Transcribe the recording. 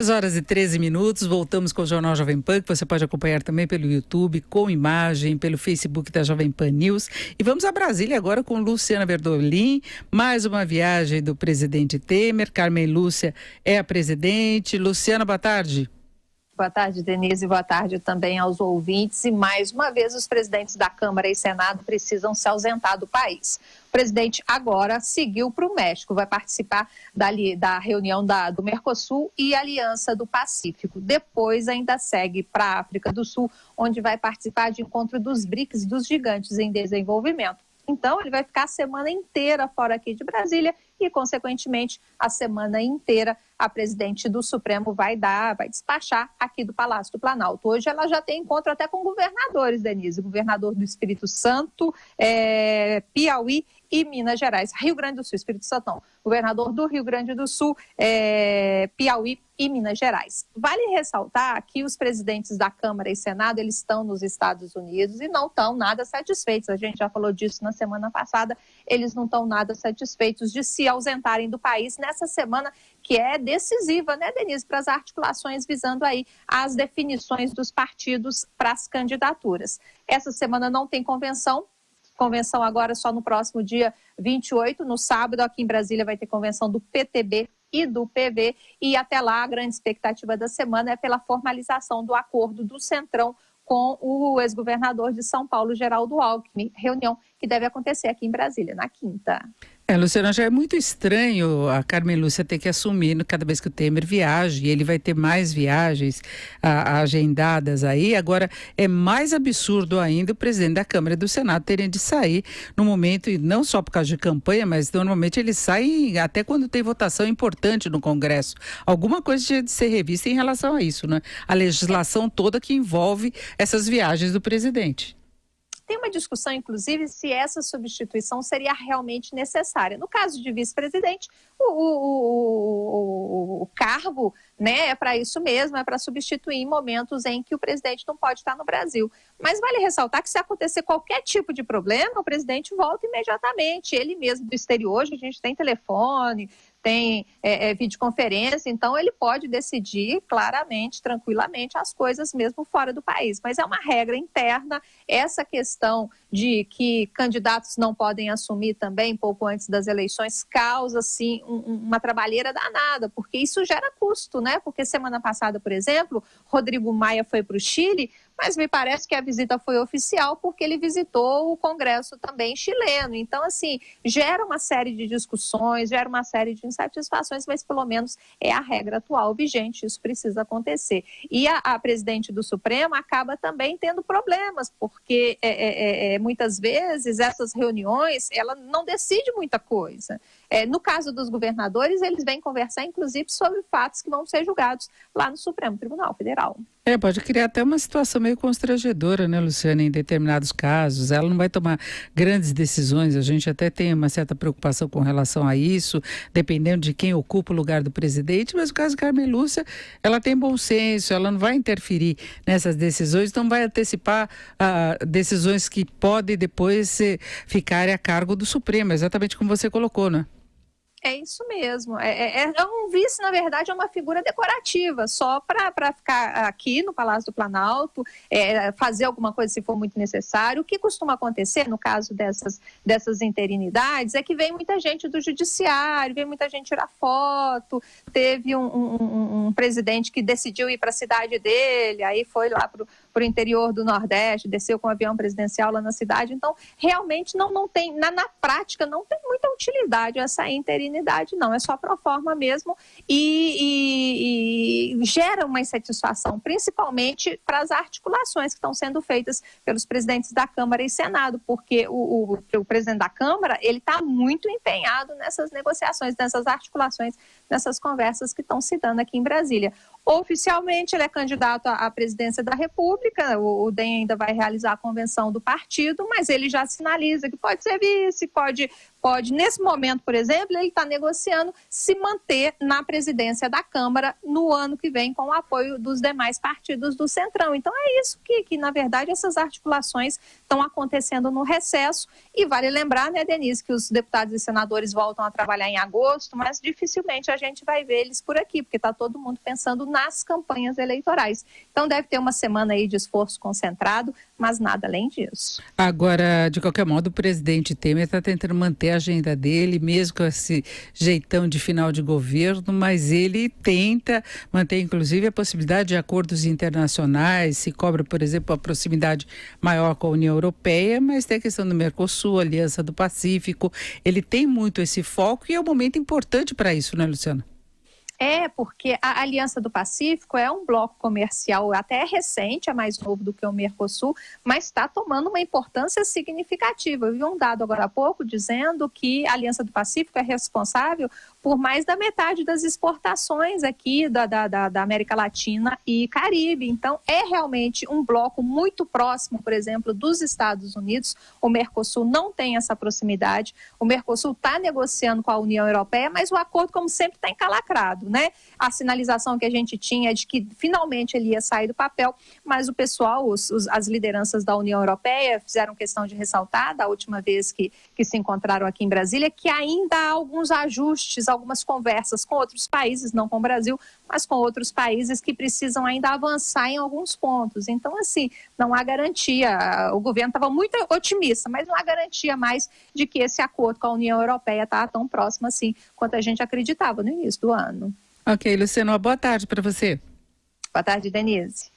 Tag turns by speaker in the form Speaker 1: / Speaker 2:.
Speaker 1: 6h13, voltamos com o Jornal Jovem Pan, que você pode acompanhar também pelo YouTube, com imagem, pelo Facebook da Jovem Pan News. E vamos a Brasília agora com Luciana Verdolim, mais uma viagem do presidente Temer. Carmen Lúcia é a presidente. Luciana, boa tarde.
Speaker 2: Boa tarde, Denise, boa tarde também aos ouvintes. E mais uma vez os presidentes da Câmara e Senado precisam se ausentar do país. O presidente agora seguiu para o México, vai participar da reunião do Mercosul e Aliança do Pacífico. Depois ainda segue para a África do Sul, onde vai participar de encontro dos BRICS, dos gigantes em desenvolvimento. Então, ele vai ficar a semana inteira fora aqui de Brasília e, consequentemente, a semana inteira a presidente do Supremo vai despachar aqui do Palácio do Planalto. Hoje ela já tem encontro até com governadores, Denise, governador do Espírito Santo, Piauí e Minas Gerais. Rio Grande do Sul, Espírito Santo não. Governador do Rio Grande do Sul, Piauí e Minas Gerais. Vale ressaltar que os presidentes da Câmara e Senado, eles estão nos Estados Unidos e não estão nada satisfeitos. A gente já falou disso na semana passada. Eles não estão nada satisfeitos de se ausentarem do país nessa semana que é decisiva, né, Denise, para as articulações visando aí as definições dos partidos para as candidaturas. Essa semana não tem convenção agora só no próximo dia 28, no sábado, aqui em Brasília vai ter convenção do PTB e do PV, e até lá a grande expectativa da semana é pela formalização do acordo do Centrão com o ex-governador de São Paulo, Geraldo Alckmin, reunião que deve acontecer aqui em Brasília, na quinta.
Speaker 1: Luciana, já é muito estranho a Carmen Lúcia ter que assumir cada vez que o Temer viaja, e ele vai ter mais viagens agendadas aí. Agora, é mais absurdo ainda o presidente da Câmara e do Senado terem de sair no momento, e não só por causa de campanha, mas normalmente eles saem até quando tem votação importante no Congresso. Alguma coisa tinha de ser revista em relação a isso, né? A legislação toda que envolve essas viagens do presidente.
Speaker 2: Tem uma discussão, inclusive, se essa substituição seria realmente necessária. No caso de vice-presidente, o cargo, né, é para isso mesmo, é para substituir em momentos em que o presidente não pode estar no Brasil. Mas vale ressaltar que se acontecer qualquer tipo de problema, o presidente volta imediatamente. Ele mesmo do exterior, hoje a gente tem telefone, tem videoconferência, então ele pode decidir claramente, tranquilamente, as coisas mesmo fora do país. Mas é uma regra interna, essa questão de que candidatos não podem assumir também pouco antes das eleições causa, sim, uma trabalheira danada, porque isso gera custo, né? Porque semana passada, por exemplo, Rodrigo Maia foi para o Chile, mas me parece que a visita foi oficial porque ele visitou o Congresso também chileno. Então, assim, gera uma série de discussões, gera uma série de insatisfações, mas pelo menos é a regra atual vigente, isso precisa acontecer. E a presidente do Supremo acaba também tendo problemas, porque muitas vezes essas reuniões, ela não decide muita coisa. No caso dos governadores, eles vêm conversar, inclusive, sobre fatos que vão ser julgados lá no Supremo Tribunal Federal.
Speaker 1: Pode criar até uma situação meio constrangedora, né, Luciana, em determinados casos. Ela não vai tomar grandes decisões, a gente até tem uma certa preocupação com relação a isso, dependendo de quem ocupa o lugar do presidente, mas no caso de Carmen Lúcia, ela tem bom senso, ela não vai interferir nessas decisões, não vai antecipar decisões que podem depois ficarem a cargo do Supremo, exatamente como você colocou, né?
Speaker 2: É isso mesmo. Um vice, na verdade, é uma figura decorativa, só para ficar aqui no Palácio do Planalto, fazer alguma coisa se for muito necessário. O que costuma acontecer no caso dessas interinidades é que vem muita gente do judiciário, vem muita gente tirar foto. Teve um presidente que decidiu ir para a cidade dele, aí foi lá para o interior do Nordeste, desceu com um avião presidencial lá na cidade. Então, realmente não tem, na prática, não tem muita utilidade essa interinidade, não, é só pro forma mesmo e gera uma insatisfação, principalmente para as articulações que estão sendo feitas pelos presidentes da Câmara e Senado, porque o presidente da Câmara, ele está muito empenhado nessas negociações, nessas articulações, nessas conversas que estão se dando aqui em Brasília. Oficialmente, ele é candidato à presidência da República, o DEM ainda vai realizar a convenção do partido, mas ele já sinaliza que pode ser vice, pode, nesse momento, por exemplo, ele está negociando se manter na presidência da Câmara no ano que vem com o apoio dos demais partidos do Centrão. Então é isso que na verdade, essas articulações estão acontecendo no recesso. E vale lembrar, né, Denise, que os deputados e senadores voltam a trabalhar em agosto, mas dificilmente a gente vai ver eles por aqui, porque está todo mundo pensando na nas campanhas eleitorais. Então deve ter uma semana aí de esforço concentrado, mas nada além disso.
Speaker 1: Agora, de qualquer modo, o presidente Temer está tentando manter a agenda dele, mesmo com esse jeitão de final de governo, mas ele tenta manter, inclusive, a possibilidade de acordos internacionais, se cobra, por exemplo, a proximidade maior com a União Europeia, mas tem a questão do Mercosul, Aliança do Pacífico, ele tem muito esse foco e é um momento importante para isso, né, Luciana?
Speaker 2: Porque a Aliança do Pacífico é um bloco comercial até recente, é mais novo do que o Mercosul, mas está tomando uma importância significativa. Eu vi um dado agora há pouco dizendo que a Aliança do Pacífico é responsável por mais da metade das exportações aqui da América Latina e Caribe. Então, é realmente um bloco muito próximo, por exemplo, dos Estados Unidos. O Mercosul não tem essa proximidade. O Mercosul está negociando com a União Europeia, mas o acordo, como sempre, está encalacrado, né? A sinalização que a gente tinha é de que finalmente ele ia sair do papel, mas o pessoal, as lideranças da União Europeia fizeram questão de ressaltar, da última vez que se encontraram aqui em Brasília, que ainda há alguns ajustes, algumas conversas com outros países, não com o Brasil, mas com outros países que precisam ainda avançar em alguns pontos. Então, assim, não há garantia. O governo estava muito otimista, mas não há garantia mais de que esse acordo com a União Europeia está tão próximo assim quanto a gente acreditava no início do ano.
Speaker 1: Ok, Luciano, uma boa tarde para você.
Speaker 2: Boa tarde, Denise.